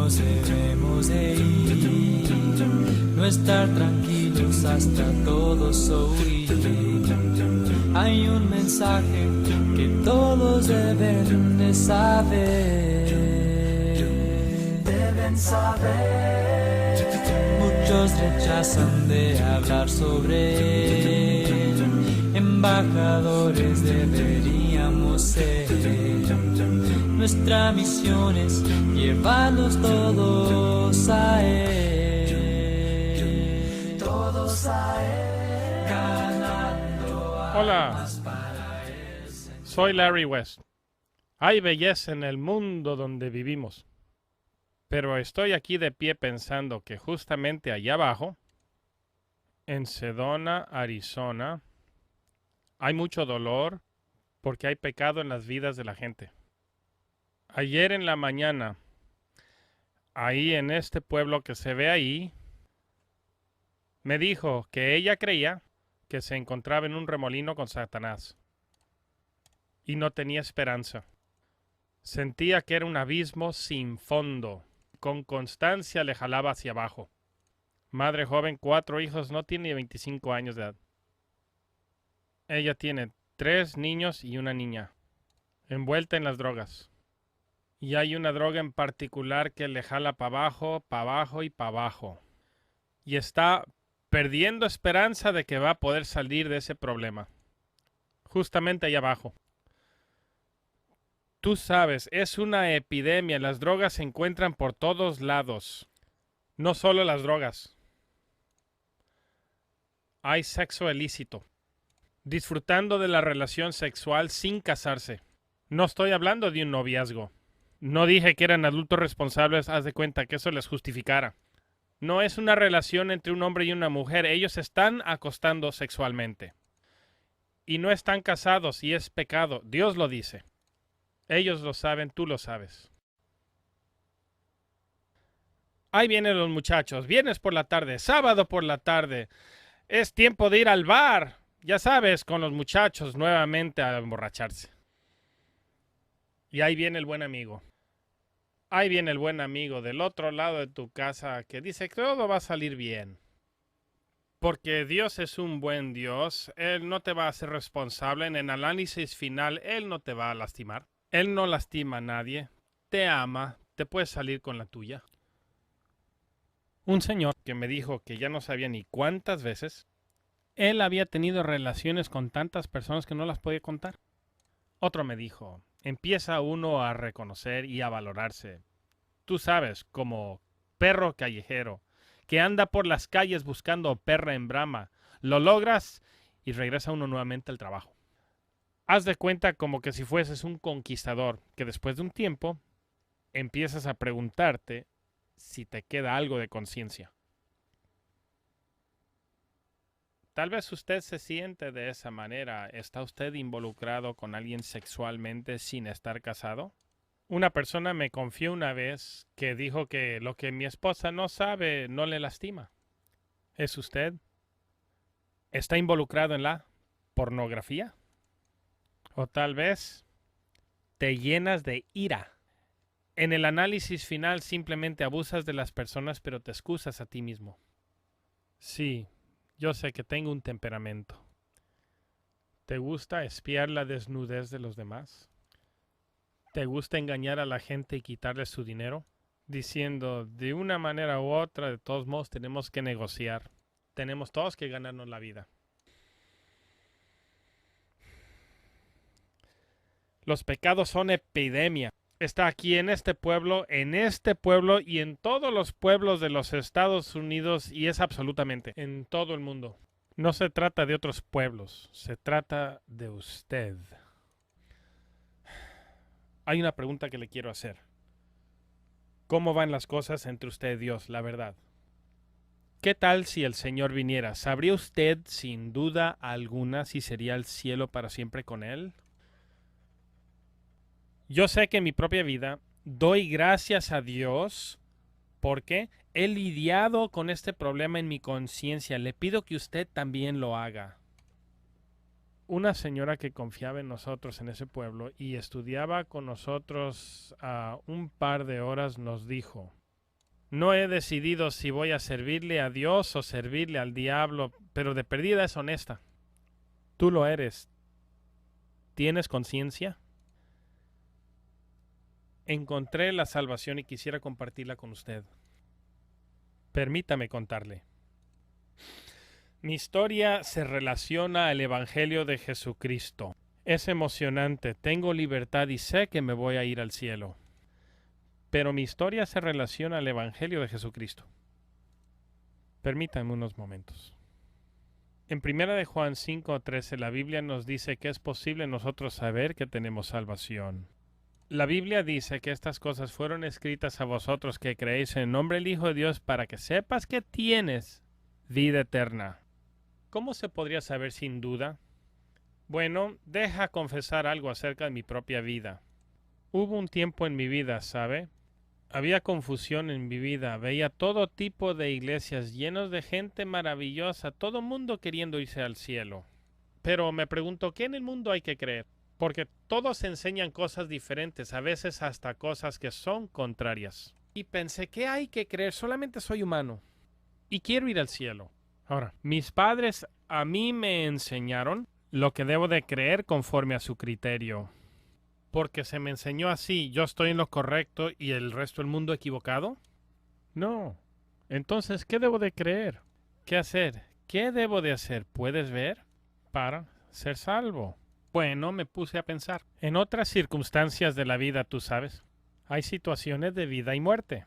nos debemos de ir, no estar tranquilos hasta todos oír. Hay un mensaje que todos deben de saber. Deben saber. Muchos rechazan de hablar sobre él. Embajadores deberíamos ser. Nuestra misión es llevarlos todos a él. Todos a él. Ganando Hola, soy Larry West. Hay belleza en el mundo donde vivimos. Pero estoy aquí de pie pensando que justamente allá abajo, en Sedona, Arizona, hay mucho dolor porque hay pecado en las vidas de la gente. Ayer en la mañana, ahí en este pueblo que se ve ahí, me dijo que ella creía que se encontraba en un remolino con Satanás y no tenía esperanza. Sentía que era un abismo sin fondo. Con constancia le jalaba hacia abajo. Madre joven, 4 hijos, no tiene 25 años de edad. Ella tiene 3 niños y una niña, envuelta en las drogas. Y hay una droga en particular que le jala para abajo y para abajo. Y está perdiendo esperanza de que va a poder salir de ese problema. Justamente ahí abajo. Tú sabes, es una epidemia. Las drogas se encuentran por todos lados. No solo las drogas. Hay sexo ilícito. Disfrutando de la relación sexual sin casarse. No estoy hablando de un noviazgo. No dije que eran adultos responsables, haz de cuenta que eso les justificara. No es una relación entre un hombre y una mujer. Ellos se están acostando sexualmente. Y no están casados y es pecado. Dios lo dice. Ellos lo saben, tú lo sabes. Ahí vienen los muchachos. Viernes por la tarde, sábado por la tarde. Es tiempo de ir al bar. Ya sabes, con los muchachos nuevamente a emborracharse. Y ahí viene el buen amigo. Ahí viene el buen amigo del otro lado de tu casa que dice que todo va a salir bien. Porque Dios es un buen Dios. Él no te va a hacer responsable. En el análisis final, Él no te va a lastimar. Él no lastima a nadie. Te ama. Te puedes salir con la tuya. Un señor que me dijo que ya no sabía ni cuántas veces él había tenido relaciones con tantas personas que no las podía contar. Otro me dijo, empieza uno a reconocer y a valorarse. Tú sabes, como perro callejero, que anda por las calles buscando perra en brama. Lo logras y regresa uno nuevamente al trabajo. Haz de cuenta como que si fueses un conquistador, que después de un tiempo empiezas a preguntarte si te queda algo de conciencia. Tal vez usted se siente de esa manera. ¿Está usted involucrado con alguien sexualmente sin estar casado? Una persona me confió una vez que dijo que lo que mi esposa no sabe no le lastima. ¿Es usted? ¿Está involucrado en la pornografía? O tal vez te llenas de ira. En el análisis final simplemente abusas de las personas pero te excusas a ti mismo. Sí, yo sé que tengo un temperamento. ¿Te gusta espiar la desnudez de los demás? ¿Te gusta engañar a la gente y quitarles su dinero? Diciendo, de una manera u otra, de todos modos tenemos que negociar. Tenemos todos que ganarnos la vida. Los pecados son epidemia. Está aquí en este pueblo y en todos los pueblos de los Estados Unidos y es absolutamente en todo el mundo. No se trata de otros pueblos, se trata de usted. Hay una pregunta que le quiero hacer. ¿Cómo van las cosas entre usted y Dios, la verdad? ¿Qué tal si el Señor viniera? ¿Sabría usted sin duda alguna si sería el cielo para siempre con Él? Yo sé que en mi propia vida doy gracias a Dios porque he lidiado con este problema en mi conciencia. Le pido que usted también lo haga. Una señora que confiaba en nosotros en ese pueblo y estudiaba con nosotros un par de horas nos dijo, No he decidido si voy a servirle a Dios o servirle al diablo, pero de perdida es honesta. Tú lo eres. ¿Tienes conciencia? Encontré la salvación y quisiera compartirla con usted. Permítame contarle. Mi historia se relaciona al Evangelio de Jesucristo. Es emocionante, tengo libertad y sé que me voy a ir al cielo. Pero mi historia se relaciona al Evangelio de Jesucristo. Permítame unos momentos. En 1 de Juan 5:13 la Biblia nos dice que es posible nosotros saber que tenemos salvación. La Biblia dice que estas cosas fueron escritas a vosotros que creéis en el nombre del Hijo de Dios para que sepas que tienes vida eterna. ¿Cómo se podría saber sin duda? Bueno, deja confesar algo acerca de mi propia vida. Hubo un tiempo en mi vida, ¿sabe? Había confusión en mi vida, veía todo tipo de iglesias llenos de gente maravillosa, todo mundo queriendo irse al cielo. Pero me pregunto, ¿qué en el mundo hay que creer? Porque todos enseñan cosas diferentes, a veces hasta cosas que son contrarias. Y pensé, ¿qué hay que creer? Solamente soy humano y quiero ir al cielo. Ahora, mis padres a mí me enseñaron lo que debo de creer conforme a su criterio. Porque se me enseñó así, ¿yo estoy en lo correcto y el resto del mundo equivocado? No. Entonces, ¿qué debo de creer? ¿Qué hacer? ¿Qué debo de hacer? ¿Puedes ver? Para ser salvo. Bueno, me puse a pensar. En otras circunstancias de la vida, tú sabes, hay situaciones de vida y muerte.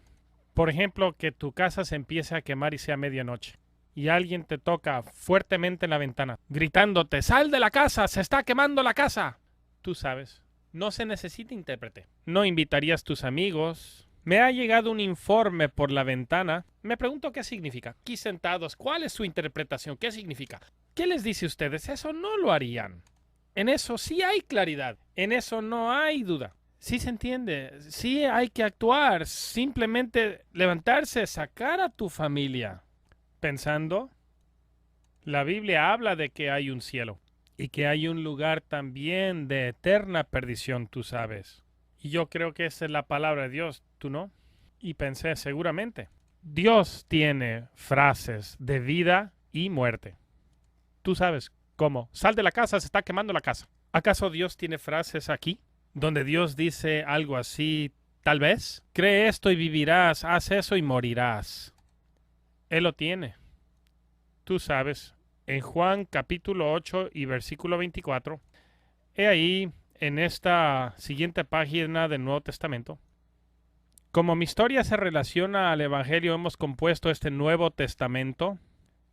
Por ejemplo, que tu casa se empiece a quemar y sea medianoche. Y alguien te toca fuertemente en la ventana, gritándote, ¡sal de la casa! ¡Se está quemando la casa! Tú sabes. No se necesita intérprete. No invitarías tus amigos. Me ha llegado un informe por la ventana. Me pregunto qué significa. Aquí sentados, ¿cuál es su interpretación? ¿Qué significa? ¿Qué les dice a ustedes? Eso no lo harían. En eso sí hay claridad. En eso no hay duda. Sí se entiende. Sí hay que actuar. Simplemente levantarse, sacar a tu familia. Pensando, la Biblia habla de que hay un cielo. Y que hay un lugar también de eterna perdición, tú sabes. Y yo creo que esa es la palabra de Dios, ¿tú no? Y pensé, seguramente. Dios tiene frases de vida y muerte. Tú sabes cómo. Sal de la casa, se está quemando la casa. ¿Acaso Dios tiene frases aquí? Donde Dios dice algo así, tal vez. Cree esto y vivirás, haz eso y morirás. Él lo tiene. Tú sabes. En Juan capítulo 8 y versículo 24, he ahí en esta siguiente página del Nuevo Testamento. Como mi historia se relaciona al Evangelio, hemos compuesto este Nuevo Testamento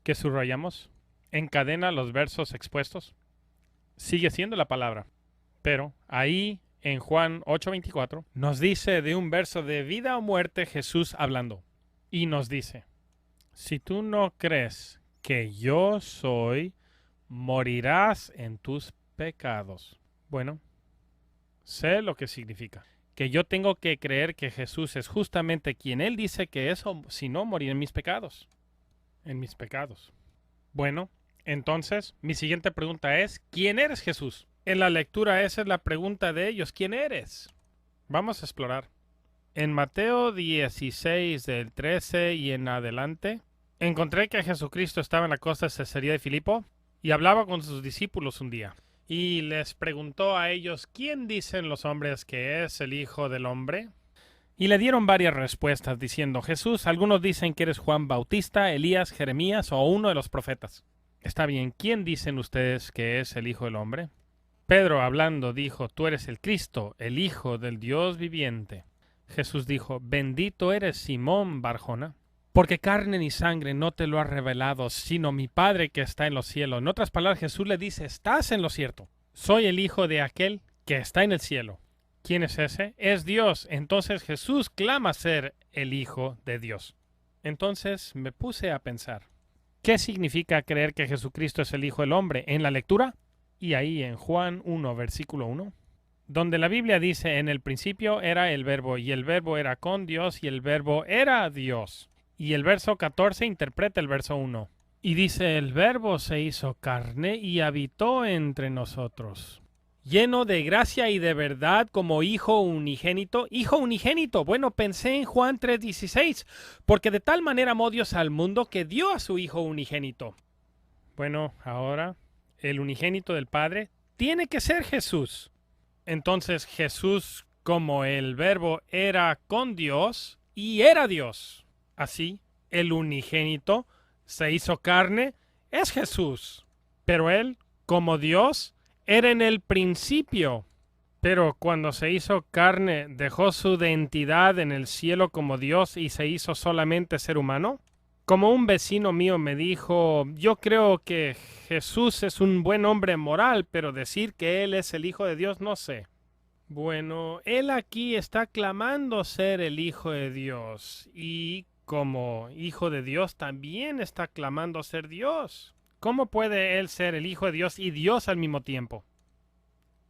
que subrayamos. Encadena los versos expuestos. Sigue siendo la palabra. Pero ahí en Juan 8:24 nos dice de un verso de vida o muerte Jesús hablando. Y nos dice, si tú no crees que yo soy, morirás en tus pecados. Bueno, sé lo que significa. Que yo tengo que creer que Jesús es justamente quien Él dice que es, o si no, morir en mis pecados. En mis pecados. Bueno, entonces, mi siguiente pregunta es, ¿quién eres Jesús? En la lectura esa es la pregunta de ellos, ¿quién eres? Vamos a explorar. En Mateo 16, del 13 y en adelante, encontré que Jesucristo estaba en la costa de Cesarea de Filipo y hablaba con sus discípulos un día. Y les preguntó a ellos, ¿quién dicen los hombres que es el Hijo del Hombre? Y le dieron varias respuestas diciendo, Jesús, algunos dicen que eres Juan Bautista, Elías, Jeremías o uno de los profetas. Está bien, ¿quién dicen ustedes que es el Hijo del Hombre? Pedro, hablando, dijo, tú eres el Cristo, el Hijo del Dios viviente. Jesús dijo, bendito eres Simón Barjona, porque carne ni sangre no te lo ha revelado, sino mi Padre que está en los cielos. En otras palabras, Jesús le dice, estás en lo cierto. Soy el hijo de aquel que está en el cielo. ¿Quién es ese? Es Dios. Entonces Jesús clama ser el Hijo de Dios. Entonces me puse a pensar, ¿qué significa creer que Jesucristo es el Hijo del Hombre? En la lectura, y ahí en Juan 1, versículo 1, donde la Biblia dice, en el principio era el Verbo, y el Verbo era con Dios, y el Verbo era Dios. Y el verso 14 interpreta el verso 1. Y dice, el Verbo se hizo carne y habitó entre nosotros. lleno de gracia y de verdad como hijo unigénito. Hijo unigénito. Bueno, pensé en Juan 3:16, porque de tal manera amó Dios al mundo que dio a su hijo unigénito. Bueno, ahora el unigénito del Padre tiene que ser Jesús. Entonces Jesús, como el verbo, era con Dios y era Dios. Así, el unigénito se hizo carne, es Jesús. Pero él, como Dios, era en el principio. Pero cuando se hizo carne, ¿dejó su identidad en el cielo como Dios y se hizo solamente ser humano? Como un vecino mío me dijo, yo creo que Jesús es un buen hombre moral, pero decir que Él es el Hijo de Dios, no sé. Bueno, Él aquí está clamando ser el Hijo de Dios y como Hijo de Dios también está clamando ser Dios. ¿Cómo puede Él ser el Hijo de Dios y Dios al mismo tiempo?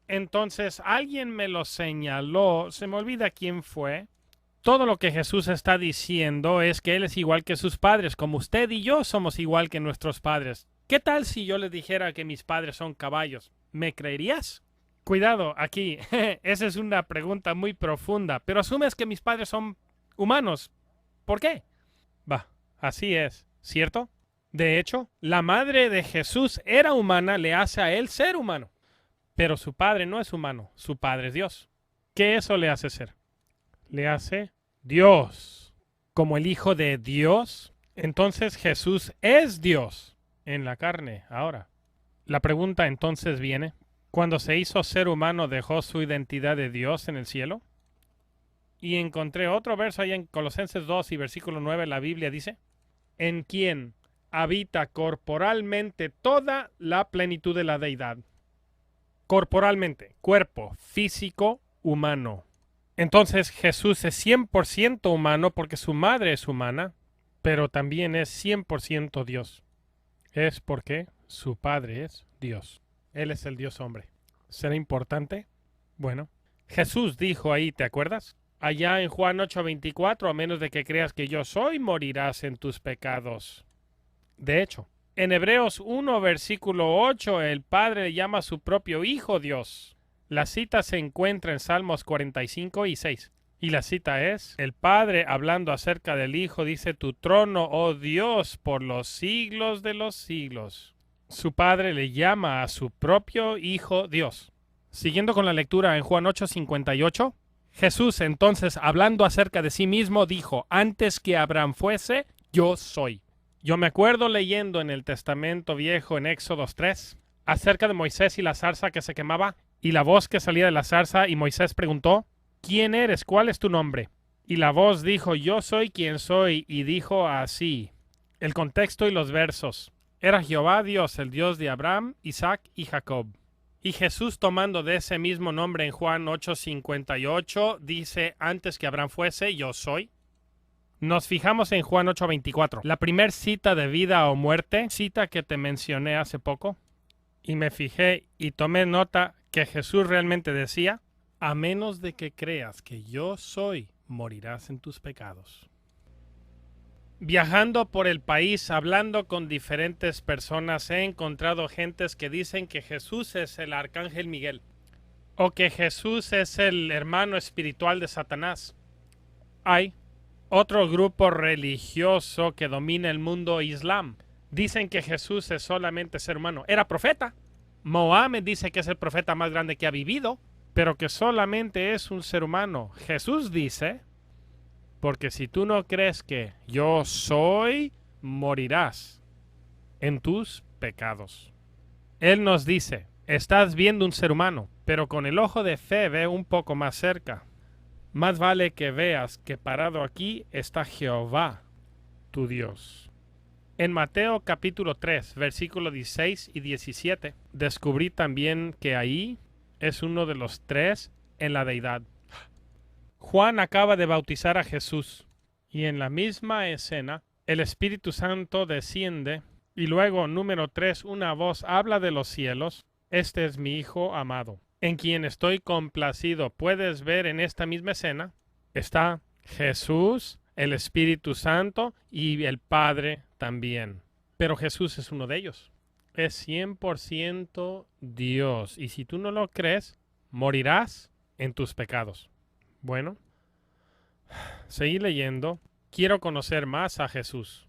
Entonces alguien me lo señaló, se me olvida quién fue. Todo lo que Jesús está diciendo es que Él es igual que sus padres, como usted y yo somos igual que nuestros padres. ¿Qué tal si yo le dijera que mis padres son caballos? ¿Me creerías? Cuidado, aquí, esa es una pregunta muy profunda, pero asumes que mis padres son humanos. ¿Por qué? Va, así es, ¿cierto? De hecho, la madre de Jesús era humana, le hace a Él ser humano. Pero su padre no es humano, su padre es Dios. ¿Qué eso le hace ser? Le hace Dios. Como el Hijo de Dios, entonces Jesús es Dios en la carne ahora. La pregunta entonces viene, ¿cuando se hizo ser humano dejó su identidad de Dios en el cielo? Y encontré otro verso ahí en Colosenses 2 y versículo 9, la Biblia dice, en quien habita corporalmente toda la plenitud de la deidad. Corporalmente, cuerpo, físico, humano. Entonces Jesús es 100% humano porque su madre es humana, pero también es 100% Dios. Es porque su Padre es Dios. Él es el Dios hombre. ¿Será importante? Bueno, Jesús dijo ahí, ¿te acuerdas? Allá en Juan 8:24, a menos de que creas que yo soy, morirás en tus pecados. De hecho, en Hebreos 1, versículo 8, el Padre le llama a su propio Hijo Dios. La cita se encuentra en Salmos 45 y 6. Y la cita es, el Padre hablando acerca del Hijo dice, tu trono, oh Dios, por los siglos de los siglos. Su Padre le llama a su propio Hijo Dios. Siguiendo con la lectura en Juan 8:58, Jesús entonces hablando acerca de sí mismo dijo, antes que Abraham fuese, yo soy. Yo me acuerdo leyendo en el Testamento Viejo en Éxodo 3 acerca de Moisés y la zarza que se quemaba y la voz que salía de la zarza y Moisés preguntó, ¿quién eres? ¿Cuál es tu nombre? Y la voz dijo, yo soy quien soy y dijo así. El contexto y los versos. Era Jehová Dios, el Dios de Abraham, Isaac y Jacob. Y Jesús tomando de ese mismo nombre en Juan 8:58 dice, antes que Abraham fuese, yo soy. Nos fijamos en Juan 8:24, la primer cita de vida o muerte, cita que te mencioné hace poco. Y me fijé y tomé nota que Jesús realmente decía, a menos de que creas que yo soy, morirás en tus pecados. Viajando por el país, hablando con diferentes personas, he encontrado gentes que dicen que Jesús es el arcángel Miguel, o que Jesús es el hermano espiritual de Satanás. Hay otro grupo religioso que domina el mundo islam. Dicen que Jesús es solamente ser humano. Era profeta. Mohammed dice que es el profeta más grande que ha vivido, pero que solamente es un ser humano. Jesús dice, porque si tú no crees que yo soy, morirás en tus pecados. Él nos dice, estás viendo un ser humano, pero con el ojo de fe ve un poco más cerca. Más vale que veas que parado aquí está Jehová, tu Dios. En Mateo capítulo 3, versículos 16 y 17, descubrí también que ahí es uno de los tres en la deidad. Juan acaba de bautizar a Jesús y en la misma escena el Espíritu Santo desciende y luego, número 3, una voz habla de los cielos. Este es mi Hijo amado, en quien estoy complacido. Puedes ver en esta misma escena, está Jesús, el Espíritu Santo y el Padre también. Pero Jesús es uno de ellos. es 100% Dios. Y si tú no lo crees, morirás en tus pecados. Bueno, seguí leyendo. Quiero conocer más a Jesús.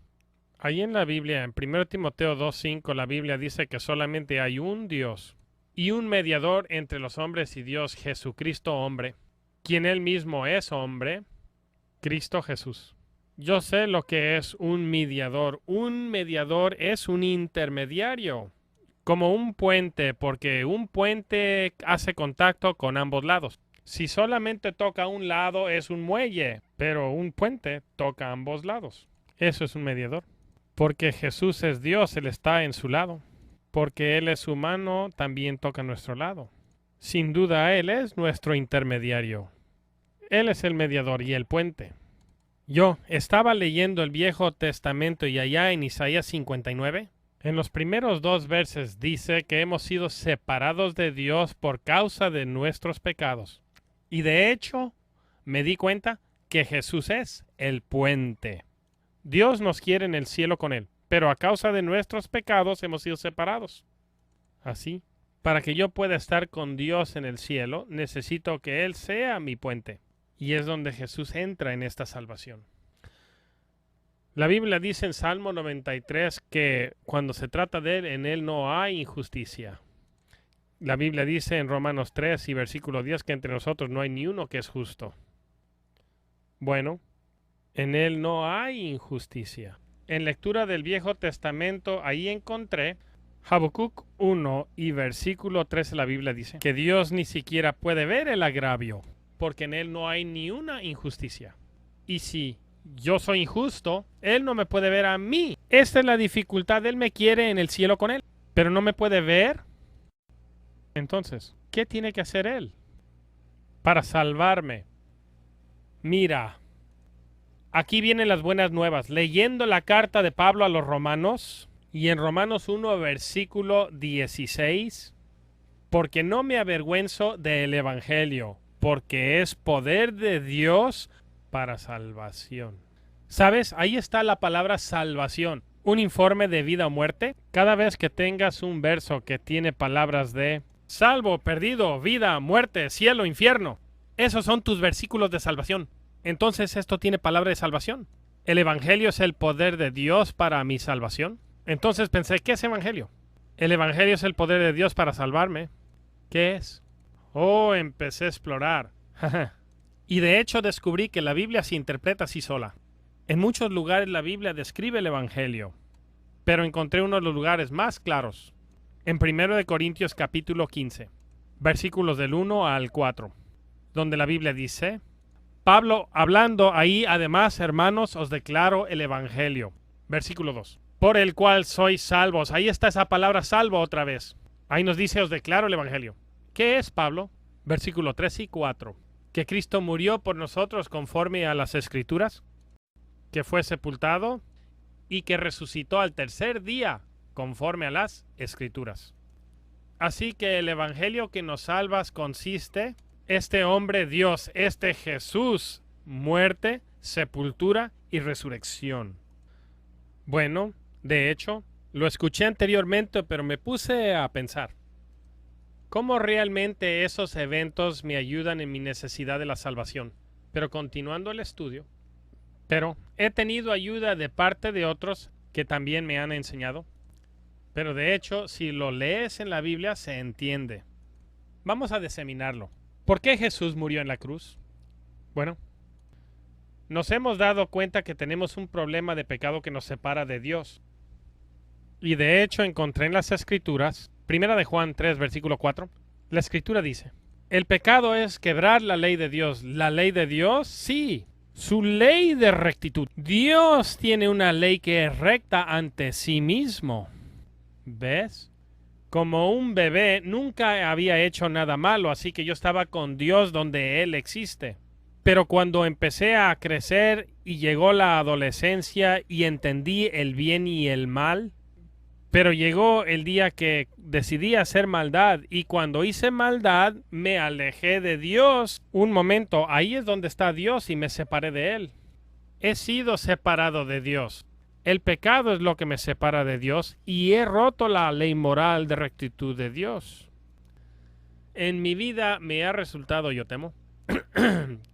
Ahí en la Biblia, en 1 Timoteo 2:5, la Biblia dice que solamente hay un Dios y un mediador entre los hombres y Dios, Jesucristo hombre, quien él mismo es hombre, Cristo Jesús. Yo sé lo que es un mediador. Un mediador es un intermediario, como un puente, porque un puente hace contacto con ambos lados. Si solamente toca un lado es un muelle, pero un puente toca ambos lados. Eso es un mediador. Porque Jesús es Dios, Él está en su lado. Porque Él es humano, también toca nuestro lado. Sin duda, Él es nuestro intermediario. Él es el mediador y el puente. Yo estaba leyendo el Viejo Testamento y allá en Isaías 59, en los primeros 2 versos dice que hemos sido separados de Dios por causa de nuestros pecados. Y de hecho, me di cuenta que Jesús es el puente. Dios nos quiere en el cielo con Él, pero a causa de nuestros pecados hemos sido separados. Así, para que yo pueda estar con Dios en el cielo, necesito que Él sea mi puente. Y es donde Jesús entra en esta salvación. La Biblia dice en Salmo 93 que cuando se trata de Él, en Él no hay injusticia. La Biblia dice en Romanos 3 y versículo 10 que entre nosotros no hay ni uno que es justo. Bueno, en Él no hay injusticia. En lectura del Viejo Testamento, ahí encontré Habacuc 1 y versículo 13, la Biblia dice que Dios ni siquiera puede ver el agravio, porque en Él no hay ni una injusticia. Y si yo soy injusto, Él no me puede ver a mí. Esta es la dificultad. Él me quiere en el cielo con Él, pero no me puede ver. Entonces, ¿qué tiene que hacer Él para salvarme? Mira, aquí vienen las buenas nuevas. Leyendo la carta de Pablo a los Romanos, y en Romanos 1, versículo 16, porque no me avergüenzo del Evangelio, porque es poder de Dios para salvación. ¿Sabes? Ahí está la palabra salvación. Un informe de vida o muerte. Cada vez que tengas un verso que tiene palabras de salvo, perdido, vida, muerte, cielo, infierno, esos son tus versículos de salvación. Entonces esto tiene palabra de salvación. ¿El Evangelio es el poder de Dios para mi salvación? Entonces pensé, ¿qué es Evangelio? El Evangelio es el poder de Dios para salvarme. ¿Qué es? Oh, empecé a explorar. Y de hecho descubrí que la Biblia se interpreta así sola. En muchos lugares la Biblia describe el Evangelio, pero encontré uno de los lugares más claros. En 1 Corintios capítulo 15, versículos del 1 al 4, donde la Biblia dice, Pablo hablando ahí, además, hermanos, os declaro el Evangelio. Versículo 2, por el cual sois salvos. Ahí está esa palabra salvo otra vez. Ahí nos dice, os declaro el Evangelio. ¿Qué es, Pablo? Versículo 3 y 4. Que Cristo murió por nosotros conforme a las Escrituras, que fue sepultado y que resucitó al tercer día conforme a las Escrituras. Así que el Evangelio que nos salvas consiste, este hombre Dios, este Jesús, muerte, sepultura y resurrección. Bueno, de hecho, lo escuché anteriormente, pero me puse a pensar. ¿Cómo realmente esos eventos me ayudan en mi necesidad de la salvación? Pero continuando el estudio, he tenido ayuda de parte de otros que también me han enseñado. Pero de hecho, si lo lees en la Biblia, se entiende. Vamos a diseminarlo. ¿Por qué Jesús murió en la cruz? Bueno, nos hemos dado cuenta que tenemos un problema de pecado que nos separa de Dios. Y de hecho encontré en las Escrituras, 1 de Juan 3, versículo 4, la Escritura dice, el pecado es quebrar la ley de Dios. ¿La ley de Dios? Sí, su ley de rectitud. Dios tiene una ley que es recta ante sí mismo. ¿Ves? Como un bebé nunca había hecho nada malo, así que yo estaba con Dios donde Él existe. Pero cuando empecé a crecer y llegó la adolescencia y entendí el bien y el mal, pero llegó el día que decidí hacer maldad y cuando hice maldad me alejé de Dios. Un momento, ahí es donde está Dios y me separé de Él. He sido separado de Dios. El pecado es lo que me separa de Dios y he roto la ley moral de rectitud de Dios. En mi vida me ha resultado, yo temo,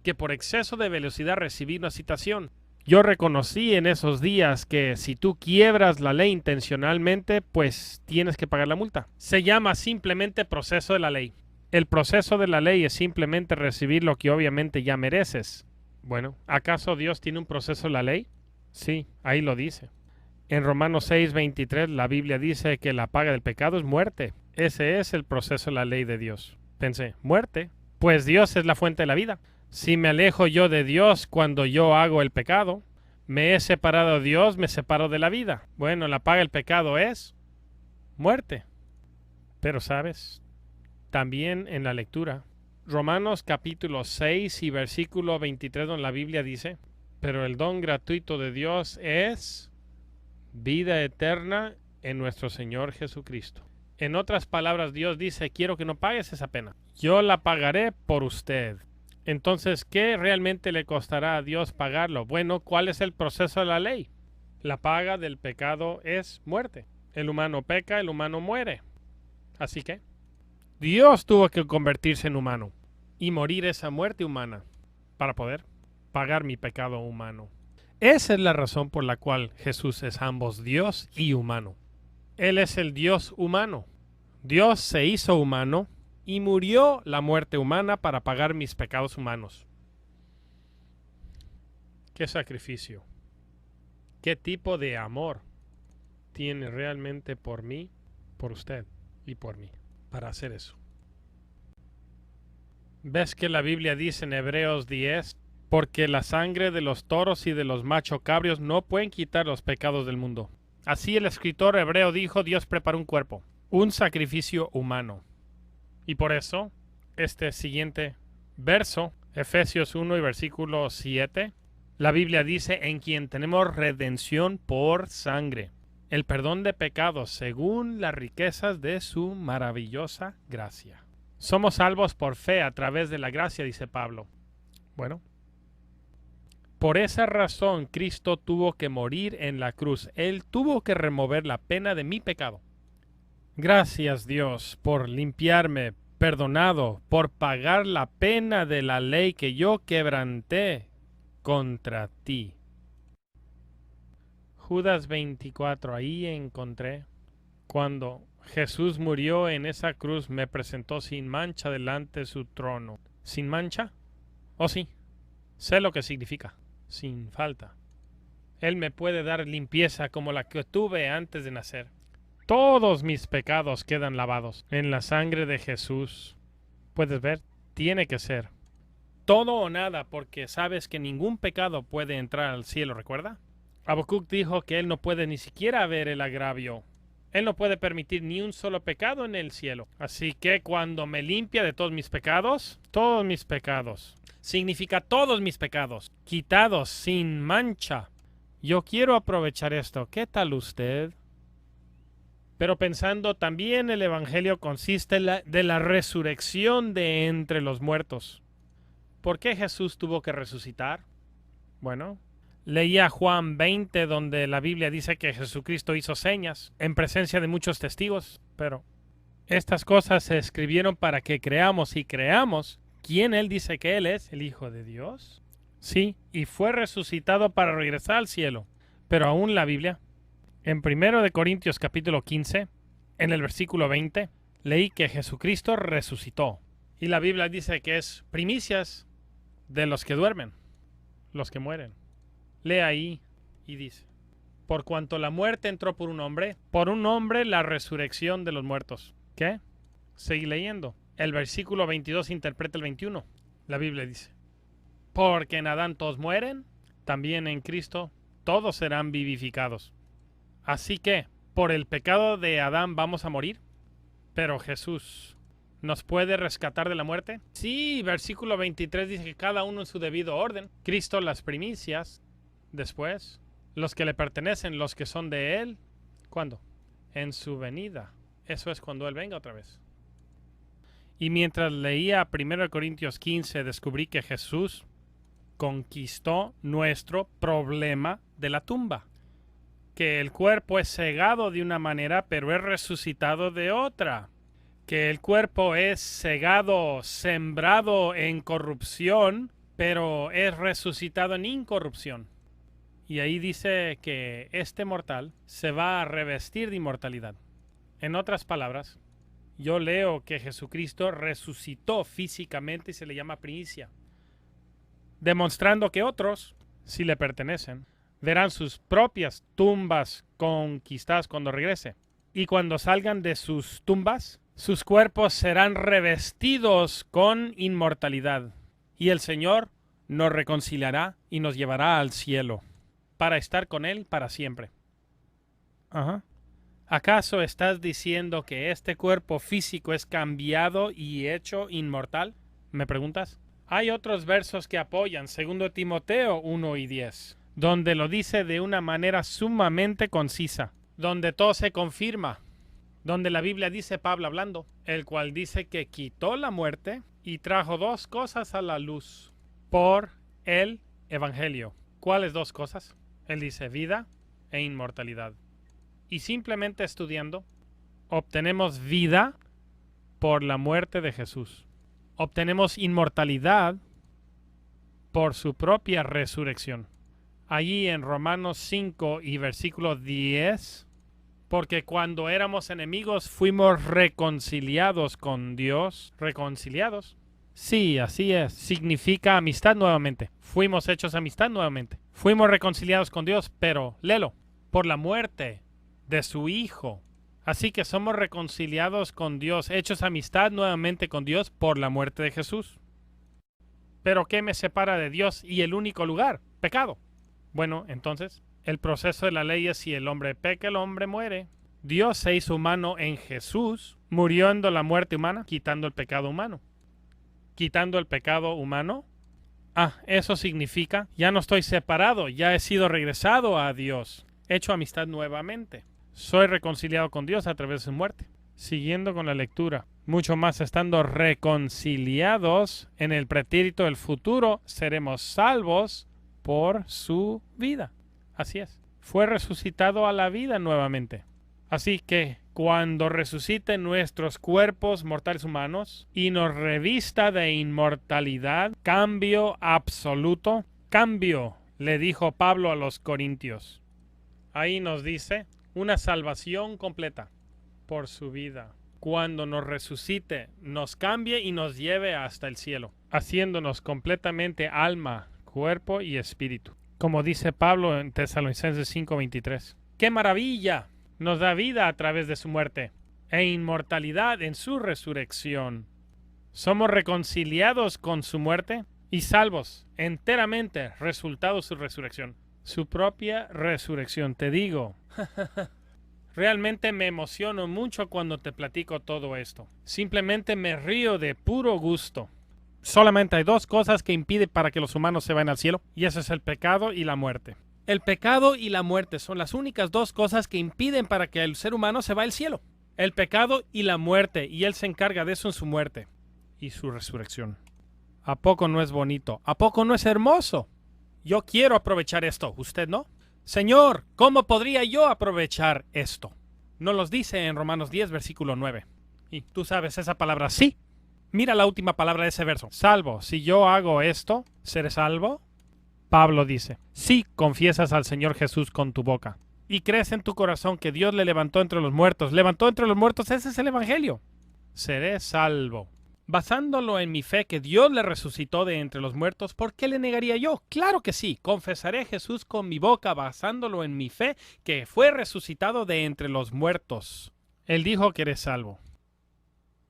que por exceso de velocidad recibí una citación. Yo reconocí en esos días que si tú quiebras la ley intencionalmente, pues tienes que pagar la multa. Se llama simplemente proceso de la ley. El proceso de la ley es simplemente recibir lo que obviamente ya mereces. Bueno, ¿acaso Dios tiene un proceso de la ley? Sí, ahí lo dice. En Romanos 6:23 la Biblia dice que la paga del pecado es muerte. Ese es el proceso de la ley de Dios. Pensé, ¿muerte? Pues Dios es la fuente de la vida. Si me alejo yo de Dios cuando yo hago el pecado, me he separado de Dios, me separo de la vida. Bueno, la paga del pecado es muerte. Pero sabes, también en la lectura, Romanos capítulo 6 y versículo 23, donde la Biblia dice, pero el don gratuito de Dios es vida eterna en nuestro Señor Jesucristo. En otras palabras, Dios dice, quiero que no pagues esa pena. Yo la pagaré por usted. Entonces, ¿qué realmente le costará a Dios pagarlo? Bueno, ¿cuál es el proceso de la ley? La paga del pecado es muerte. El humano peca, el humano muere. Así que, Dios tuvo que convertirse en humano y morir esa muerte humana para poder pagar mi pecado humano. Esa es la razón por la cual Jesús es ambos Dios y humano. Él es el Dios humano. Dios se hizo humano y murió la muerte humana para pagar mis pecados humanos. ¿Qué sacrificio? ¿Qué tipo de amor tiene realmente por mí, por usted y por mí para hacer eso? ¿Ves que la Biblia dice en Hebreos 10? Porque la sangre de los toros y de los machos cabrios no pueden quitar los pecados del mundo. Así el escritor hebreo dijo, Dios preparó un cuerpo, un sacrificio humano. Y por eso, este siguiente verso, Efesios 1 y versículo 7, la Biblia dice, en quien tenemos redención por sangre, el perdón de pecados según las riquezas de su maravillosa gracia. Somos salvos por fe a través de la gracia, dice Pablo. Bueno, por esa razón Cristo tuvo que morir en la cruz. Él tuvo que remover la pena de mi pecado. Gracias Dios por limpiarme, perdonado, por pagar la pena de la ley que yo quebranté contra ti. Judas 24, ahí encontré. Cuando Jesús murió en esa cruz, me presentó sin mancha delante de su trono. ¿Sin mancha? Oh sí, sé lo que significa. Sin falta. Él me puede dar limpieza como la que tuve antes de nacer. Todos mis pecados quedan lavados en la sangre de Jesús. Puedes ver, tiene que ser todo o nada, porque sabes que ningún pecado puede entrar al cielo, ¿recuerda? Habacuc dijo que él no puede ni siquiera ver el agravio. Él no puede permitir ni un solo pecado en el cielo. Así que cuando me limpia de todos mis pecados, significa todos mis pecados, quitados sin mancha. Yo quiero aprovechar esto. ¿Qué tal usted? Pero pensando también el Evangelio consiste de la resurrección de entre los muertos. ¿Por qué Jesús tuvo que resucitar? Bueno, leía Juan 20 donde la Biblia dice que Jesucristo hizo señas en presencia de muchos testigos. Pero estas cosas se escribieron para que creamos y creamos quién Él dice que Él es, el Hijo de Dios. Sí, y fue resucitado para regresar al cielo. Pero aún la Biblia, en 1 Corintios capítulo 15, en el versículo 20, leí que Jesucristo resucitó. Y la Biblia dice que es primicias de los que duermen, los que mueren. Lee ahí y dice, por cuanto la muerte entró por un hombre la resurrección de los muertos. ¿Qué? Seguí leyendo. El versículo 22 interpreta el 21. La Biblia dice, porque en Adán todos mueren, también en Cristo todos serán vivificados. Así que, por el pecado de Adán vamos a morir, pero Jesús nos puede rescatar de la muerte. Sí, versículo 23 dice que cada uno en su debido orden. Cristo las primicias, después los que le pertenecen, los que son de Él. ¿Cuándo? En su venida. Eso es cuando Él venga otra vez. Y mientras leía 1 Corintios 15, descubrí que Jesús conquistó nuestro problema de la tumba. que el cuerpo es cegado de una manera, pero es resucitado de otra. Que el cuerpo es cegado, sembrado en corrupción, pero es resucitado en incorrupción. Y ahí dice que este mortal se va a revestir de inmortalidad. En otras palabras, yo leo que Jesucristo resucitó físicamente y se le llama primicia, demostrando que otros, si le pertenecen, verán sus propias tumbas conquistadas cuando regrese. Y cuando salgan de sus tumbas, sus cuerpos serán revestidos con inmortalidad. Y el Señor nos reconciliará y nos llevará al cielo para estar con Él para siempre. ¿Acaso estás diciendo que este cuerpo físico es cambiado y hecho inmortal? ¿Me preguntas? Hay otros versos que apoyan, 2 Timoteo 1 y 10, donde lo dice de una manera sumamente concisa, donde todo se confirma, donde la Biblia dice, Pablo hablando, el cual dice que quitó la muerte y trajo dos cosas a la luz por el Evangelio. ¿Cuáles dos cosas? Él dice vida e inmortalidad. Y simplemente estudiando, obtenemos vida por la muerte de Jesús. Obtenemos inmortalidad por su propia resurrección. Allí en Romanos 5 y versículo 10, porque cuando éramos enemigos fuimos reconciliados con Dios. ¿Reconciliados? Sí, así es. Significa amistad nuevamente. Fuimos hechos amistad nuevamente. Fuimos reconciliados con Dios, pero léelo, por la muerte de su Hijo. Así que somos reconciliados con Dios, hechos amistad nuevamente con Dios por la muerte de Jesús. ¿Pero qué me separa de Dios y el único lugar? Pecado. Bueno, entonces, el proceso de la ley es si el hombre peca, el hombre muere. Dios se hizo humano en Jesús, muriendo la muerte humana, quitando el pecado humano. Quitando el pecado humano. Eso significa, ya no estoy separado, ya he sido regresado a Dios, hecho amistad nuevamente. Soy reconciliado con Dios a través de su muerte. Siguiendo con la lectura, mucho más estando reconciliados en el pretérito del futuro, seremos salvos por su vida. Así es. Fue resucitado a la vida nuevamente. Así que cuando resuciten nuestros cuerpos mortales humanos y nos revista de inmortalidad, cambio absoluto, cambio, le dijo Pablo a los Corintios. Ahí nos dice una salvación completa por su vida. Cuando nos resucite, nos cambie y nos lleve hasta el cielo, haciéndonos completamente alma, cuerpo y espíritu. Como dice Pablo en Tesalonicenses 5:23. ¡Qué maravilla! Nos da vida a través de su muerte e inmortalidad en su resurrección. Somos reconciliados con su muerte y salvos enteramente, resultado de su resurrección. Su propia resurrección, te digo. Realmente me emociono mucho cuando te platico todo esto. Simplemente me río de puro gusto. Solamente hay dos cosas que impiden para que los humanos se vayan al cielo, y eso es el pecado y la muerte. El pecado y la muerte son las únicas dos cosas que impiden para que el ser humano se vaya al cielo. El pecado y la muerte, y Él se encarga de eso en su muerte y su resurrección. ¿A poco no es bonito? ¿A poco no es hermoso? Yo quiero aprovechar esto, ¿usted no? Señor, ¿cómo podría yo aprovechar esto? Nos los dice en Romanos 10, versículo 9. Y tú sabes esa palabra, sí. Mira la última palabra de ese verso. Salvo, si yo hago esto, ¿seré salvo? Pablo dice, si confiesas al Señor Jesús con tu boca y crees en tu corazón que Dios le levantó entre los muertos, ese es el Evangelio, seré salvo. Basándolo en mi fe que Dios le resucitó de entre los muertos, ¿por qué le negaría yo? Claro que sí, confesaré a Jesús con mi boca basándolo en mi fe que fue resucitado de entre los muertos. Él dijo que eres salvo.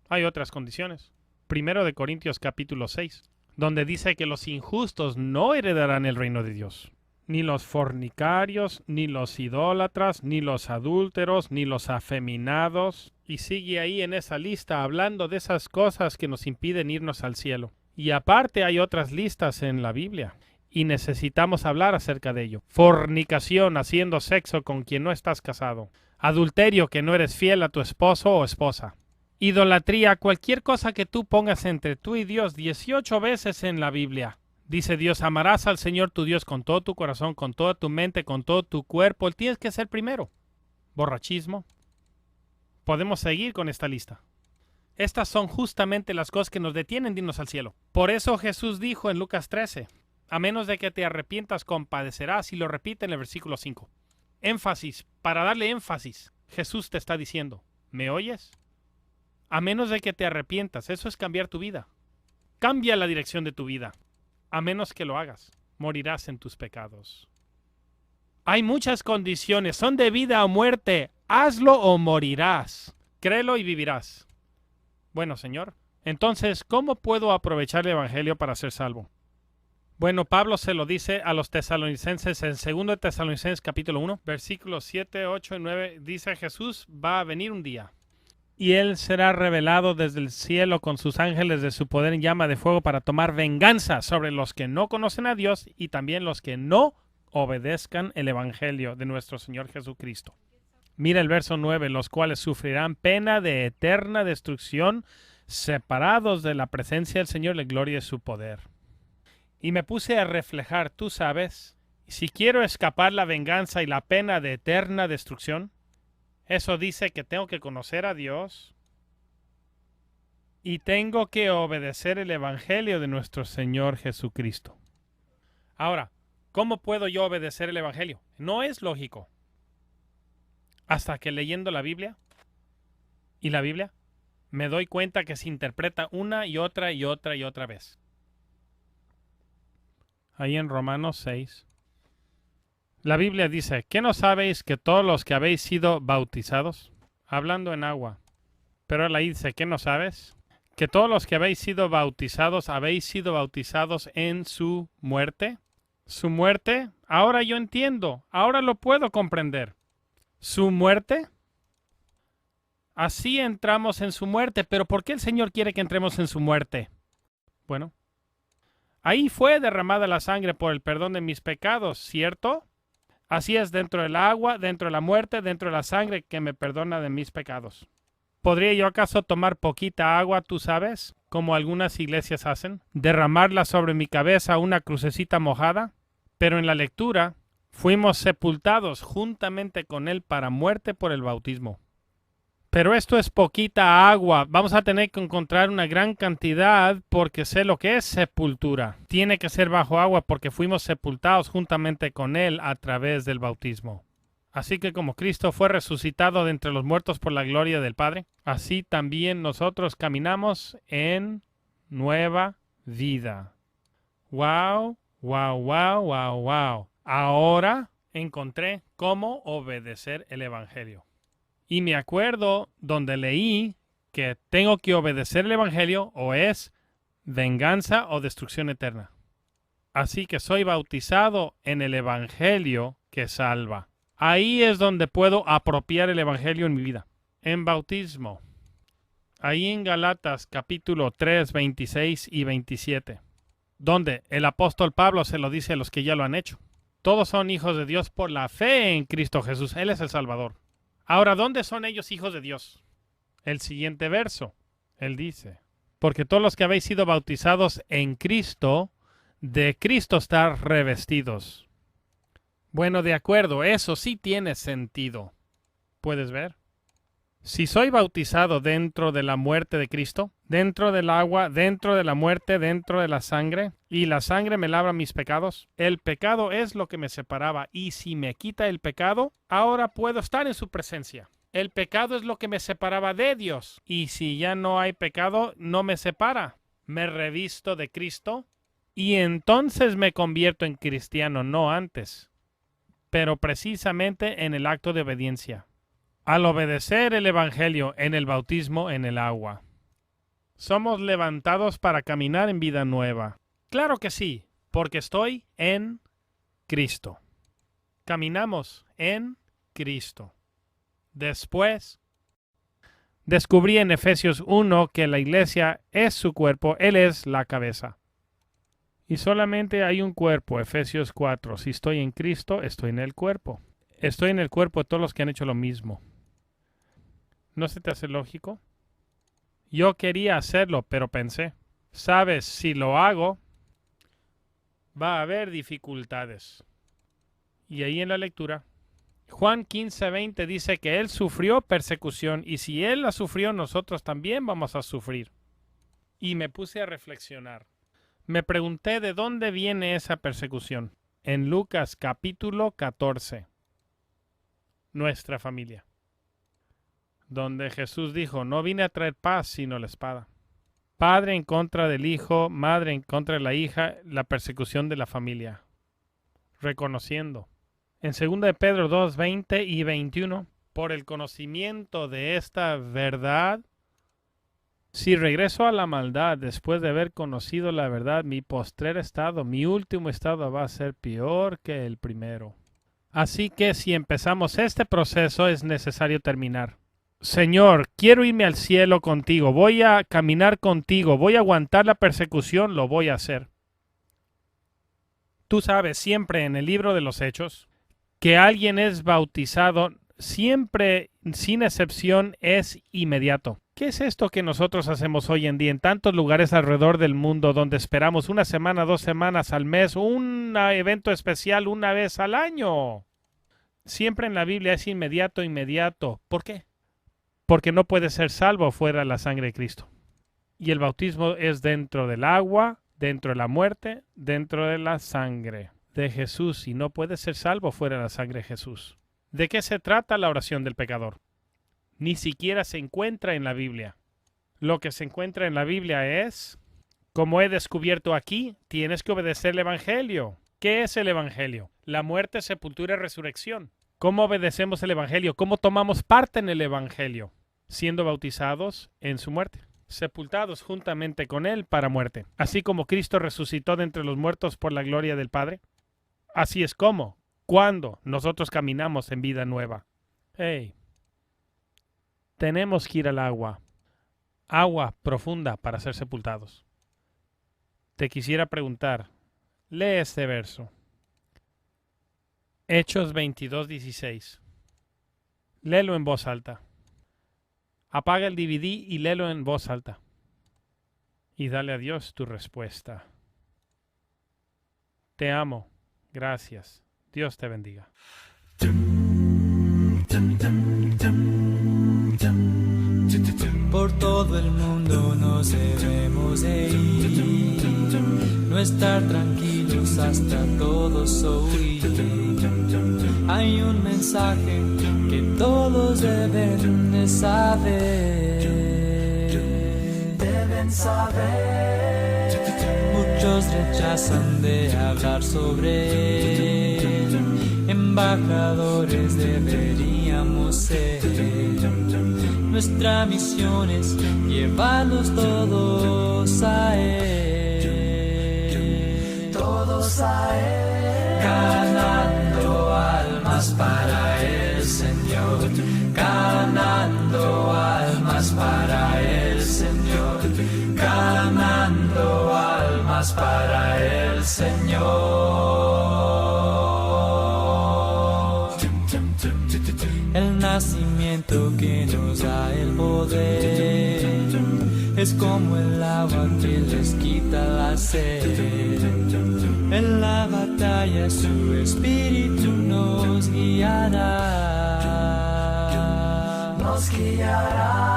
Hay otras condiciones. 1 Corintios capítulo 6. Donde dice que los injustos no heredarán el reino de Dios. Ni los fornicarios, ni los idólatras, ni los adúlteros, ni los afeminados. Y sigue ahí en esa lista hablando de esas cosas que nos impiden irnos al cielo. Y aparte hay otras listas en la Biblia. Y necesitamos hablar acerca de ello. Fornicación, haciendo sexo con quien no estás casado. Adulterio, que no eres fiel a tu esposo o esposa. Idolatría, cualquier cosa que tú pongas entre tú y Dios 18 veces en la Biblia. Dice Dios, amarás al Señor tu Dios con todo tu corazón, con toda tu mente, con todo tu cuerpo. Tienes que ser primero. Borrachismo. Podemos seguir con esta lista. Estas son justamente las cosas que nos detienen de irnos al cielo. Por eso Jesús dijo en Lucas 13, a menos de que te arrepientas, compadecerás, y lo repite en el versículo 5. Énfasis, para darle énfasis, Jesús te está diciendo, ¿me oyes? A menos de que te arrepientas, eso es cambiar tu vida. Cambia la dirección de tu vida. A menos que lo hagas, morirás en tus pecados. Hay muchas condiciones, son de vida o muerte. Hazlo o morirás. Créelo y vivirás. Bueno, Señor, entonces, ¿cómo puedo aprovechar el Evangelio para ser salvo? Bueno, Pablo se lo dice a los tesalonicenses en 2 Tesalonicenses capítulo 1, versículos 7, 8 y 9. Dice, Jesús va a venir un día, y Él será revelado desde el cielo con sus ángeles de su poder en llama de fuego para tomar venganza sobre los que no conocen a Dios y también los que no obedezcan el Evangelio de nuestro Señor Jesucristo. Mira el verso 9, los cuales sufrirán pena de eterna destrucción, separados de la presencia del Señor, la gloria de su poder. Y me puse a reflejar, tú sabes, si quiero escapar la venganza y la pena de eterna destrucción, eso dice que tengo que conocer a Dios y tengo que obedecer el Evangelio de nuestro Señor Jesucristo. Ahora, ¿cómo puedo yo obedecer el Evangelio? No es lógico. Hasta que leyendo la Biblia y la Biblia me doy cuenta que se interpreta una y otra y otra y otra vez. Ahí en Romanos 6. La Biblia dice, ¿qué no sabéis que todos los que habéis sido bautizados? Hablando en agua. Pero ahí dice, ¿qué no sabes? Que todos los que habéis sido bautizados en su muerte. ¿Su muerte? Ahora yo entiendo, ahora lo puedo comprender. ¿Su muerte? Así entramos en su muerte, pero ¿por qué el Señor quiere que entremos en su muerte? Bueno, ahí fue derramada la sangre por el perdón de mis pecados, ¿cierto? Así es, dentro del agua, dentro de la muerte, dentro de la sangre que me perdona de mis pecados. ¿Podría yo acaso tomar poquita agua, tú sabes, como algunas iglesias hacen? ¿Derramarla sobre mi cabeza una crucecita mojada? Pero en la lectura, fuimos sepultados juntamente con Él para muerte por el bautismo. Pero esto es poquita agua. Vamos a tener que encontrar una gran cantidad porque sé lo que es sepultura. Tiene que ser bajo agua porque fuimos sepultados juntamente con Él a través del bautismo. Así que como Cristo fue resucitado de entre los muertos por la gloria del Padre, así también nosotros caminamos en nueva vida. ¡Wow! ¡Wow! ¡Wow! ¡Wow! ¡Wow! Ahora encontré cómo obedecer el Evangelio. Y me acuerdo donde leí que tengo que obedecer el Evangelio o es venganza o destrucción eterna. Así que soy bautizado en el Evangelio que salva. Ahí es donde puedo apropiar el Evangelio en mi vida. En bautismo. Ahí en Galatas capítulo 3, 26 y 27. Donde el apóstol Pablo se lo dice a los que ya lo han hecho. Todos son hijos de Dios por la fe en Cristo Jesús. Él es el Salvador. Ahora, ¿dónde son ellos hijos de Dios? El siguiente verso, él dice, porque todos los que habéis sido bautizados en Cristo, de Cristo estar revestidos. Bueno, de acuerdo, eso sí tiene sentido. ¿Puedes ver? Si soy bautizado dentro de la muerte de Cristo, dentro del agua, dentro de la muerte, dentro de la sangre, y la sangre me lava mis pecados, el pecado es lo que me separaba, y si me quita el pecado, ahora puedo estar en su presencia. El pecado es lo que me separaba de Dios, y si ya no hay pecado, no me separa. Me revisto de Cristo, y entonces me convierto en cristiano, no antes, pero precisamente en el acto de obediencia. Al obedecer el Evangelio en el bautismo en el agua, somos levantados para caminar en vida nueva. Claro que sí, porque estoy en Cristo. Caminamos en Cristo. Después, descubrí en Efesios 1 que la iglesia es su cuerpo, Él es la cabeza. Y solamente hay un cuerpo, Efesios 4. Si estoy en Cristo, estoy en el cuerpo. Estoy en el cuerpo de todos los que han hecho lo mismo. ¿No se te hace lógico? Yo quería hacerlo, pero pensé, sabes, si lo hago, Va a haber dificultades. Y ahí en la lectura, Juan 15:20 dice que Él sufrió persecución y si Él la sufrió, nosotros también vamos a sufrir. Y me puse a reflexionar. Me pregunté de dónde viene esa persecución. En Lucas capítulo 14, nuestra familia, donde Jesús dijo, no vine a traer paz sino la espada. Padre en contra del hijo, madre en contra de la hija, la persecución de la familia. Reconociendo. En 2 de Pedro 2:20 y 21, por el conocimiento de esta verdad, si regreso a la maldad después de haber conocido la verdad, mi postrer estado, mi último estado va a ser peor que el primero. Así que si empezamos este proceso es necesario terminar. Señor, quiero irme al cielo contigo, voy a caminar contigo, voy a aguantar la persecución, lo voy a hacer. Tú sabes, siempre en el libro de los Hechos, que alguien es bautizado, siempre, sin excepción, es inmediato. ¿Qué es esto que nosotros hacemos hoy en día en tantos lugares alrededor del mundo donde esperamos una semana, 2 semanas al mes, un evento especial una vez al año? Siempre en la Biblia es inmediato, inmediato. ¿Por qué? Porque no puede ser salvo fuera de la sangre de Cristo. Y el bautismo es dentro del agua, dentro de la muerte, dentro de la sangre de Jesús. Y no puede ser salvo fuera de la sangre de Jesús. ¿De qué se trata la oración del pecador? Ni siquiera se encuentra en la Biblia. Lo que se encuentra en la Biblia es, como he descubierto aquí, tienes que obedecer el Evangelio. ¿Qué es el Evangelio? La muerte, sepultura y resurrección. ¿Cómo obedecemos el Evangelio? ¿Cómo tomamos parte en el Evangelio? Siendo bautizados en su muerte, sepultados juntamente con Él para muerte. Así como Cristo resucitó de entre los muertos por la gloria del Padre. Así es como, cuando nosotros caminamos en vida nueva. Hey. Tenemos que ir al agua profunda para ser sepultados. Te quisiera preguntar, lee este verso. Hechos 22:16. Léelo en voz alta. Apaga el DVD y léelo en voz alta. Y dale a Dios tu respuesta. Te amo. Gracias. Dios te bendiga. Por todo el mundo nos debemos de ir, no estar tranquilos hasta todos oír. Hay un mensaje que todos deben de saber. Deben saber. Muchos rechazan de hablar sobre él. Embajadores deberíamos ser. Nuestra misión es llevarlos todos a Él. Todos a Él. Ganando almas para el Señor. Ganando almas para el Señor. Ganando almas para el Señor. El nacimiento que nos da el poder es como el agua que les quita la sed. En la batalla su espíritu nos guiará. Nos guiará.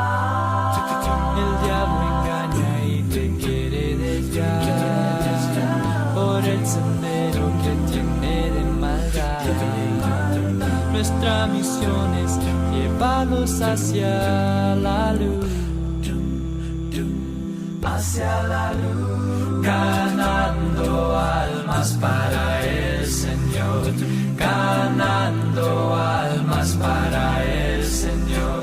El diablo engaña y te quiere desviar por el sendero que tiene de maldad. Nuestra misión es llevarlos hacia la luz, hacia la luz, ganando almas para el Señor, ganando almas para el Señor,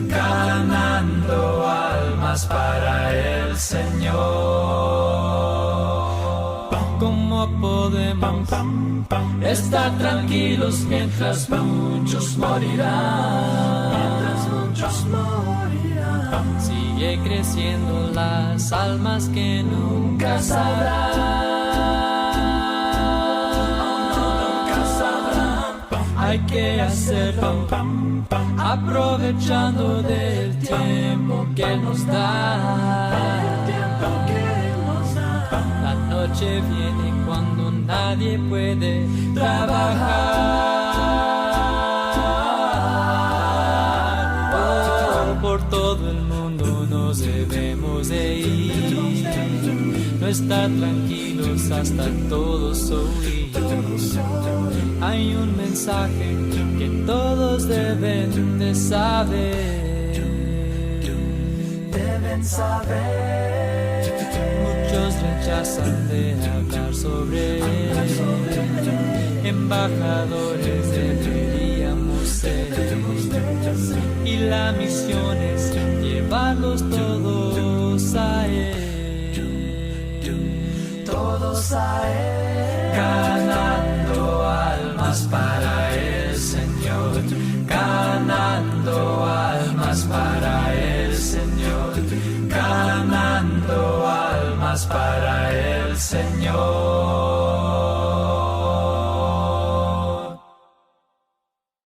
ganando almas para el Señor. ¿Cómo podemos estar tranquilos mientras muchos morirán? Mientras muchos morirán. Sigue creciendo las almas que nunca sabrán. Hay que hacerlo aprovechando del tiempo que nos da. La noche viene cuando nadie puede trabajar. Oh, por todo el mundo nos debemos de ir, no estar tranquilos hasta todos oír. Hay un mensaje que todos deben de saber. Deben saber. Muchos rechazan de hablar sobre él. Embajadores deberíamos ser. Y la misión es llevarlos todos a él. Todos a él. Ganando almas para